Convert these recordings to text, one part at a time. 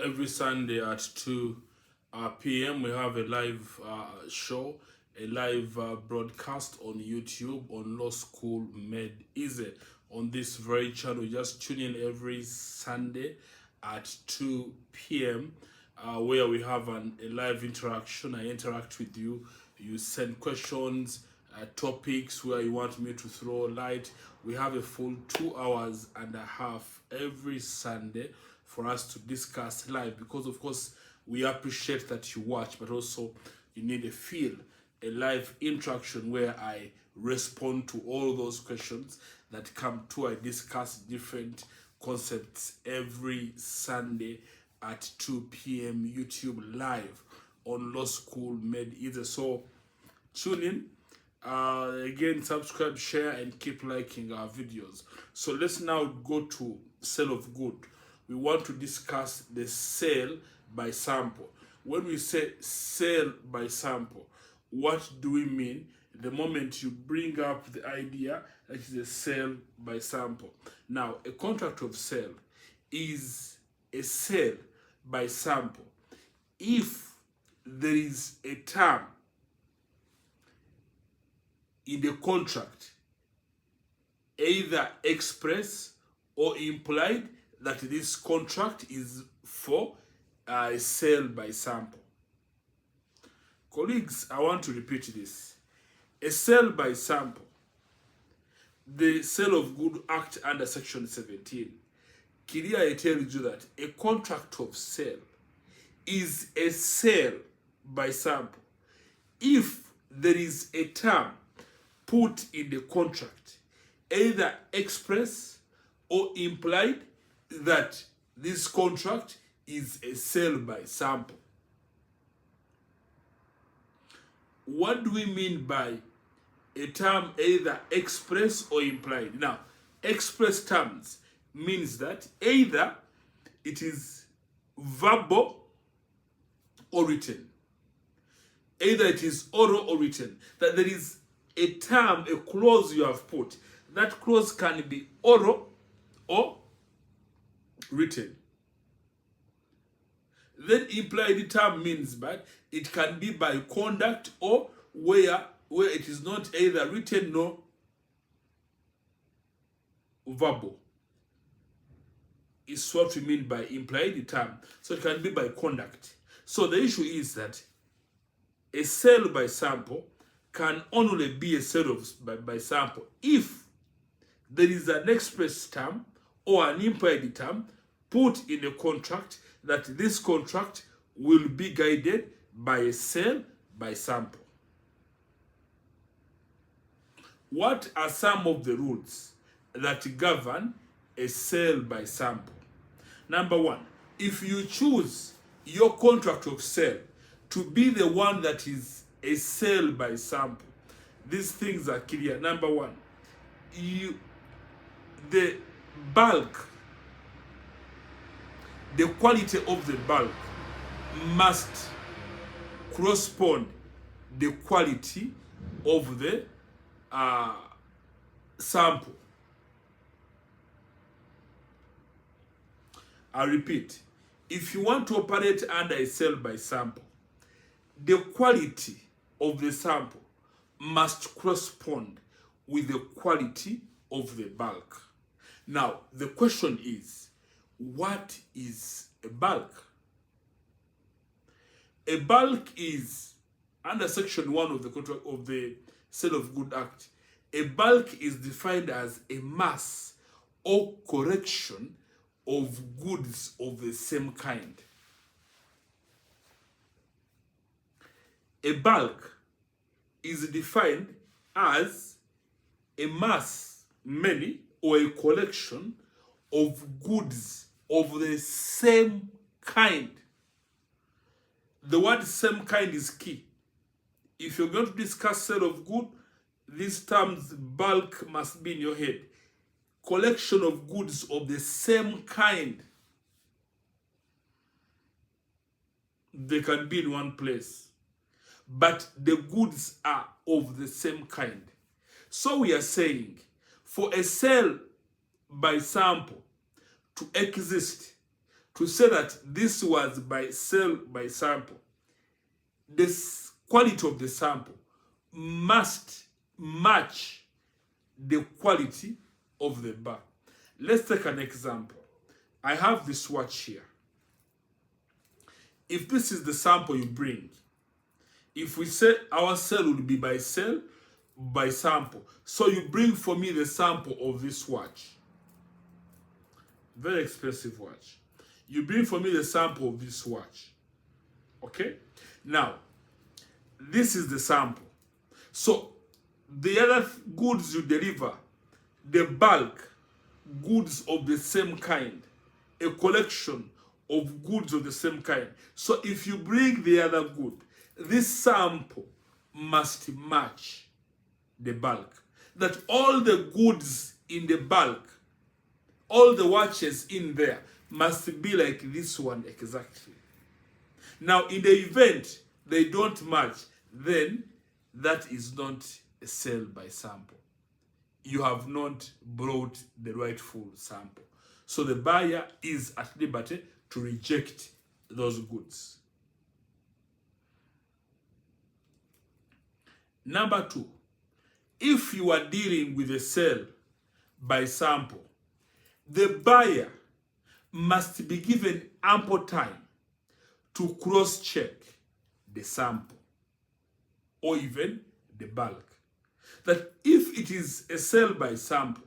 every Sunday at 2 p.m. we have a live show, a live broadcast on YouTube on Law School Made Easy. On this very channel, just tune in every Sunday at 2 p.m. Where we have a live interaction. I interact with you. You send questions, topics where you want me to throw light. We have a full 2 hours and a half every Sunday for us to discuss live, because of course we appreciate that you watch, but also you need a feel, a live interaction where I respond to all those questions that come to. I discuss different concepts every Sunday at 2 p.m. YouTube live on Law School Made Easy. So tune in. Again, subscribe, share, and keep liking our videos. So let's now go to sale of good. We want to discuss the sale by sample. When we say sale by sample, what do we mean the moment you bring up the idea that is a sale by sample? Now, a contract of sale is a sale by sample if there is a term in the contract, either express or implied, that this contract is for a sale by sample. Colleagues, I want to repeat this. A sale by sample, the Sale of Good Act under Section 17, clearly tells you that a contract of sale is a sale by sample if there is a term put in the contract, either express or implied, that this contract is a sale by sample. What do we mean by a term either express or implied? Now, express terms means that either it is verbal or written. Either it is oral or written. That there is a term, a clause you have put. That clause can be oral or written. Then implied term means that it can be by conduct or where it is not either written nor verbal. Is what we mean by implied term. So it can be by conduct. So the issue is that a sale by sample can only be a sale by sample if there is an express term or an implied term put in a contract that this contract will be guided by a sale by sample. What are some of the rules that govern a sale by sample? Number one, if you choose your contract of sale to be the one that is a sale by sample, these things are clear. Number one, the bulk, the quality of the bulk must correspond the quality of the sample. I repeat, if you want to operate under a sale by sample, the quality of the sample must correspond with the quality of the bulk. Now, the question is, what is a bulk? A bulk is, under Section 1 of the contract of the Sale of Good Act, a bulk is defined as a mass or collection of goods of the same kind. A bulk is defined as a mass, many, or a collection of goods of the same kind. The word same kind is key. If you're going to discuss sale of good, these terms bulk must be in your head. Collection of goods of the same kind. They can be in one place, but the goods are of the same kind. So we are saying, for a sale by sample to exist, to say that this was by sale by sample, the quality of the sample must match the quality of the bar. Let's take an example. I have this watch here. If this is the sample you bring, if we say our sale would be by sale by sample, so you bring for me the sample of this watch, very expensive watch. You bring for me the sample of this watch. Okay? Now, this is the sample. So, the other goods you deliver, the bulk, goods of the same kind, a collection of goods of the same kind. So, if you bring the other good, this sample must match the bulk. That all the goods in the bulk, all the watches in there, must be like this one exactly. Now, in the event they don't match, then that is not a sale by sample. You have not brought the rightful sample. So the buyer is at liberty to reject those goods. Number 2, if you are dealing with a sale by sample, the buyer must be given ample time to cross-check the sample or even the bulk. That if it is a sale by sample,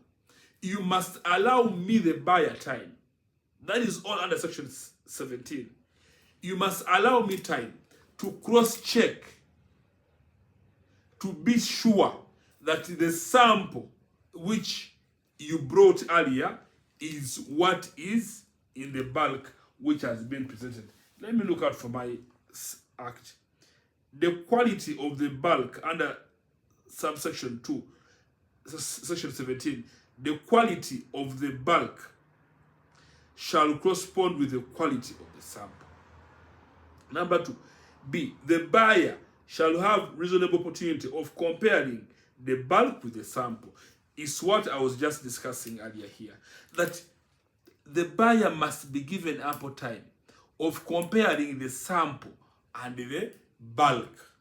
you must allow me, the buyer, time. That is all under section 17. You must allow me time to cross-check, to be sure that the sample which you brought earlier is what is in the bulk which has been presented. Let me look out for my act. The quality of the bulk under subsection 2, section 17, the quality of the bulk shall correspond with the quality of the sample. Number 2, B, the buyer shall have reasonable opportunity of comparing the bulk with the sample. Is what I was just discussing earlier here. That the buyer must be given ample time of comparing the sample and the bulk.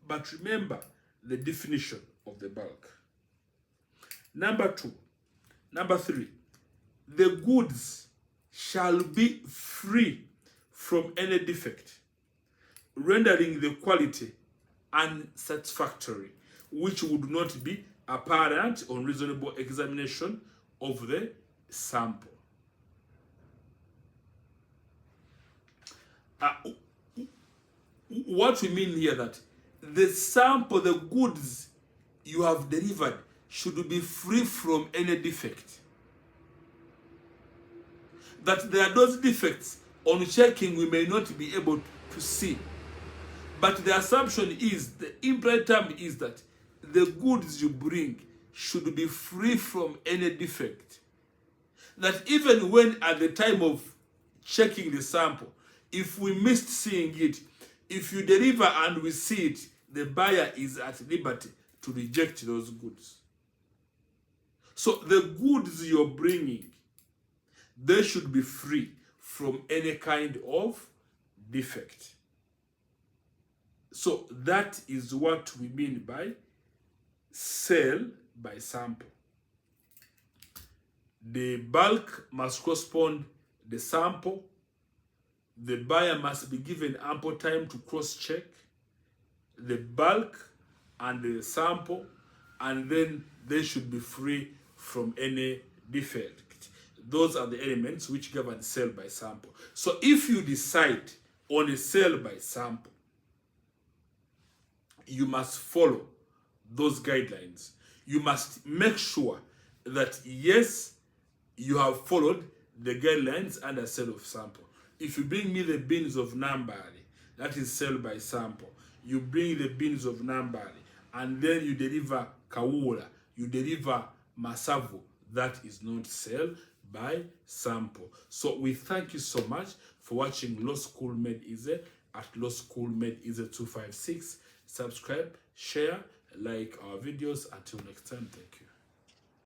But remember the definition of the bulk. Number 3, the goods shall be free from any defect, rendering the quality unsatisfactory, which would not be apparent on reasonable examination of the sample. What we mean here, that the sample, the goods you have delivered, should be free from any defect. That there are those defects on checking we may not be able to see. But the assumption is, the implied term is that the goods you bring should be free from any defect. That even when at the time of checking the sample, if we missed seeing it, if you deliver and we see it, the buyer is at liberty to reject those goods. So the goods you're bringing, they should be free from any kind of defect. So that is what we mean by sale by sample. The bulk must correspond the sample. The buyer must be given ample time to cross-check the bulk and the sample, and then they should be free from any defect. Those are the elements which govern sale by sample. So if you decide on a sale by sample, you must follow those guidelines. You must make sure that, yes, you have followed the guidelines under sale of sample. If you bring me the beans of Nambali, that is sale by sample. You bring the beans of Nambali, and then you deliver Kawula, you deliver Masavu, that is not sale by sample. So we thank you so much for watching Law School Made Easy at Law School Made Easy 256. Subscribe, share, like our videos. Until next time, thank you.